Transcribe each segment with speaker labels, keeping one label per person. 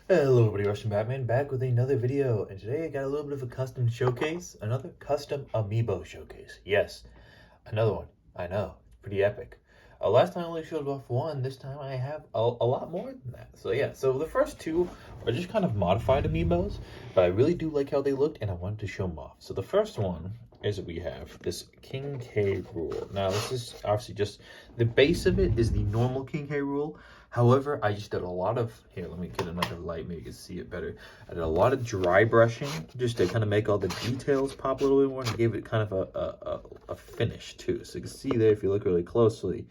Speaker 1: Hello everybody, Russian Batman back with another video, and today I got a little bit of a custom showcase, another custom amiibo showcase. Yes, another one. I know, pretty epic. Last time I only showed off one, this time I have a lot more than that. So yeah, so the first two are just kind of modified amiibos, but I really do like how they looked and I wanted to show them off. So the first one is we have this King K rule. Now this is obviously just, the base of it is the normal King K rule. However, I just did a lot of, here, let me get another light, maybe you can see it better. I did a lot of dry brushing just to kind of make all the details pop a little bit more and gave it kind of a finish too. So you can see there, if you look really closely,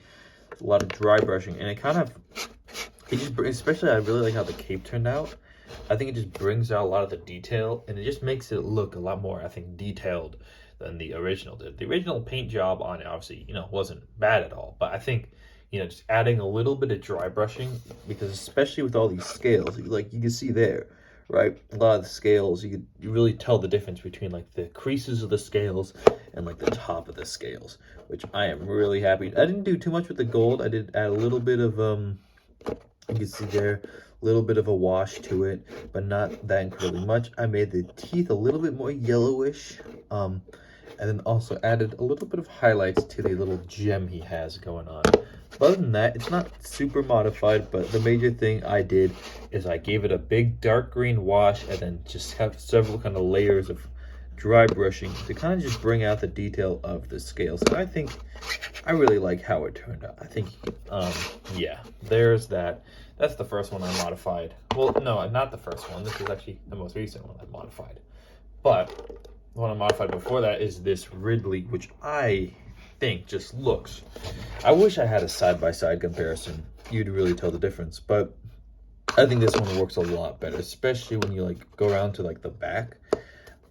Speaker 1: a lot of dry brushing, and it kind of, it just, especially I really like how the cape turned out. I think it just brings out a lot of the detail, and it just makes it look a lot more, I think, detailed than the original did. The original paint job on it, obviously, wasn't bad at all, but I think, just adding a little bit of dry brushing, because especially with all these scales, like you can see there, right? A lot of the scales, you really tell the difference between like the creases of the scales and like the top of the scales, which I am really happy. I didn't do too much with the gold. I did add a little bit of, you can see there, a little bit of a wash to it, but not that incredibly much. I made the teeth a little bit more yellowish, and then also added a little bit of highlights to the little gem he has going on. But other than that, it's not super modified, but the major thing I did is I gave it a big dark green wash and then just have several kind of layers of dry brushing to kind of just bring out the detail of the scales. And I think I really like how it turned out. I think, yeah, there's that. That's the first one I modified. Well, no, not the first one. This is actually the most recent one I modified. But the one I modified before that is this Ridley, which I think just looks, I wish I had a side-by-side comparison. You'd really tell the difference, but I think this one works a lot better, especially when you like go around to like the back.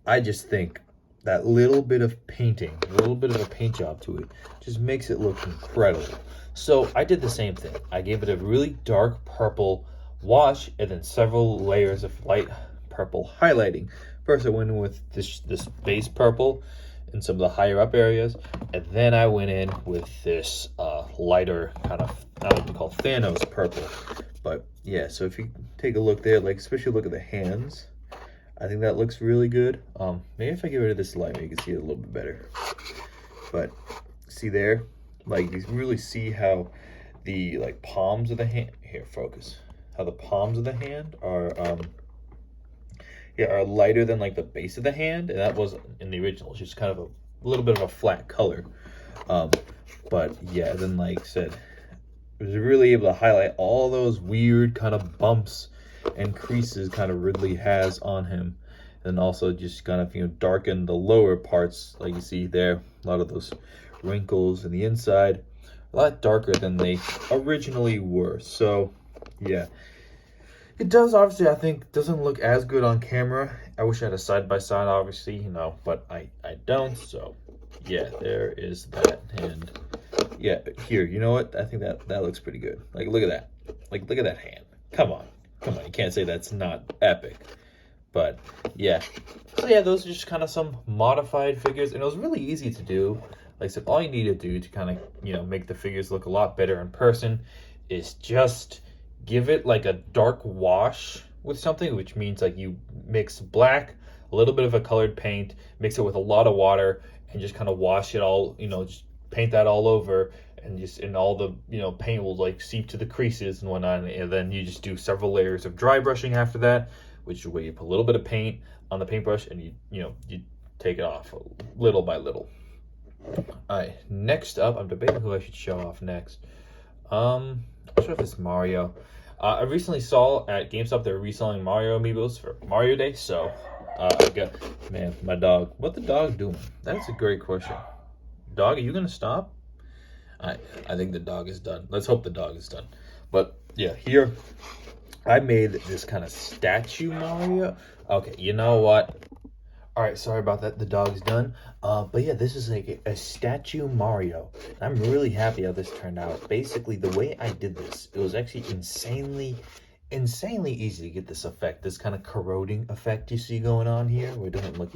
Speaker 1: I just think that little bit of painting, a little bit of a paint job to it, just makes it look incredible. So I did the same thing. I gave it a really dark purple wash and then several layers of light purple highlighting. First I went in with this base purple in some of the higher up areas, and then I went in with this lighter kind of, I would call Thanos purple. But yeah, so if you take a look there, like especially look at the hands, I think that looks really good. Maybe if I get rid of this light, maybe you can see it a little bit better. But see there, like you can really see how the like palms of the hand, here focus, how the palms of the hand are yeah, are lighter than like the base of the hand, and that was in the original. It's just kind of a little bit of a flat color. But yeah, then like I said, it was really able to highlight all those weird kind of bumps and creases kind of Ridley has on him, and also just kind of darken the lower parts, like you see there, a lot of those wrinkles in the inside, a lot darker than they originally were. So yeah, it does, obviously, I think, doesn't look as good on camera. I wish I had a side-by-side, obviously, but I don't. So, yeah, there is that. And, yeah, here, you know what? I think that looks pretty good. Like, look at that. Like, look at that hand. Come on. Come on. You can't say that's not epic. But, yeah. So, yeah, those are just kind of some modified figures. And it was really easy to do. Like I said, all you need to do to kind of, make the figures look a lot better in person is just give it like a dark wash with something, which means like you mix black, a little bit of a colored paint, mix it with a lot of water, and just kind of wash it all, just paint that all over, and all the, paint will like seep to the creases and whatnot. And then you just do several layers of dry brushing after that, which is where you put a little bit of paint on the paintbrush and you take it off little by little. All right, next up, I'm debating who I should show off next. I'm not sure if it's Mario. I recently saw at GameStop they're reselling Mario amiibos for Mario Day, so I got, man, my dog. What the dog doing? That's a great question. Dog, are you gonna stop? I think the dog is done. Let's hope the dog is done. But yeah, here I made this kind of statue Mario. Okay, you know what? All right, sorry about that. The dog's done. But yeah, this is like a statue Mario. And I'm really happy how this turned out. Basically, the way I did this, it was actually insanely easy to get this effect, this kind of corroding effect you see going on here, where it doesn't look,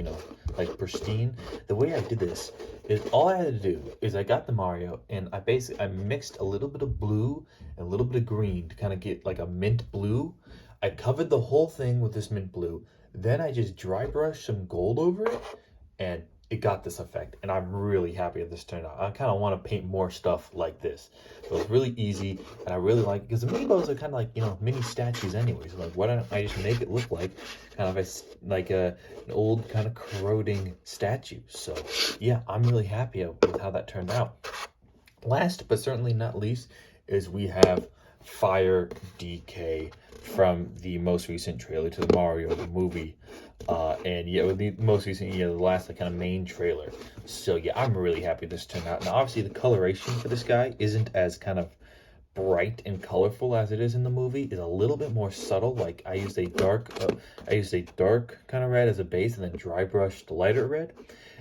Speaker 1: like pristine. The way I did this is all I had to do is I got the Mario and I mixed a little bit of blue and a little bit of green to kind of get like a mint blue. I covered the whole thing with this mint blue. Then I just dry brushed some gold over it, and it got this effect. And I'm really happy that this turned out. I kind of want to paint more stuff like this. So it's really easy, and I really like it because amiibos are kind of like, you know, mini statues anyways. Like, why don't I just make it look like kind of an old kind of corroding statue? So yeah, I'm really happy with how that turned out. Last but certainly not least is we have Fire DK from the most recent trailer to the Mario movie. And yeah, with the most recent, yeah, the last like, kind of main trailer. So yeah, I'm really happy this turned out. Now, obviously, the coloration for this guy isn't as kind of bright and colorful as it is in the movie. Is a little bit more subtle. Like I used a dark kind of red as a base, and then dry brushed lighter red,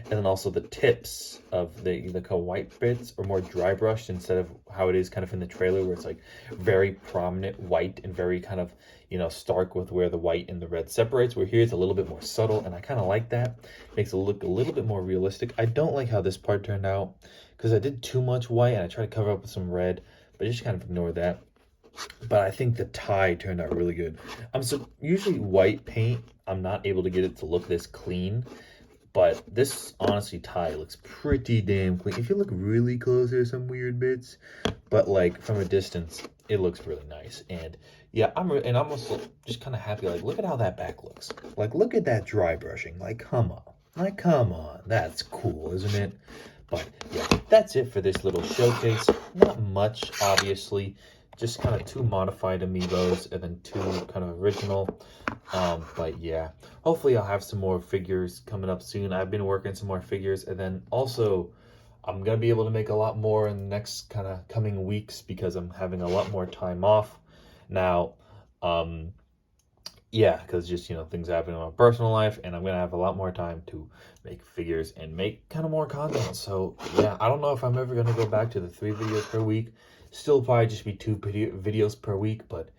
Speaker 1: and then also the tips of the kind of white bits are more dry brushed instead of how it is kind of in the trailer where it's like very prominent white and very kind of, you know, stark with where the white and the red separates. Where here it's a little bit more subtle, and I kind of like that. Makes it look a little bit more realistic. I don't like how this part turned out because I did too much white and I tried to cover up with some red, but just kind of ignore that. But I think the tie turned out really good. So usually white paint, I'm not able to get it to look this clean, but this honestly tie looks pretty damn clean. If you look really close, there's some weird bits, but like from a distance, it looks really nice. And yeah, I'm also just kind of happy. Like, look at how that back looks. Like, look at that dry brushing. Like, come on. Like, come on. That's cool, isn't it? But yeah, that's it for this little showcase. Not much, obviously. Just kind of 2 modified amiibos and then 2 kind of original. But yeah, hopefully I'll have some more figures coming up soon. I've been working some more figures, and then also I'm gonna be able to make a lot more in the next kind of coming weeks because I'm having a lot more time off now. Yeah, because just, you know, things happen in my personal life, and I'm going to have a lot more time to make figures and make kind of more content. So, yeah, I don't know if I'm ever going to go back to the 3 videos per week. Still probably just be 2 videos per week, but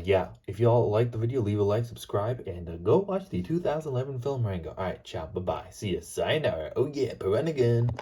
Speaker 1: yeah, if y'all like the video, leave a like, subscribe, and go watch the 2011 film Rango. All right, ciao, bye-bye. See ya, sayonara. Oh, yeah, Piranagon.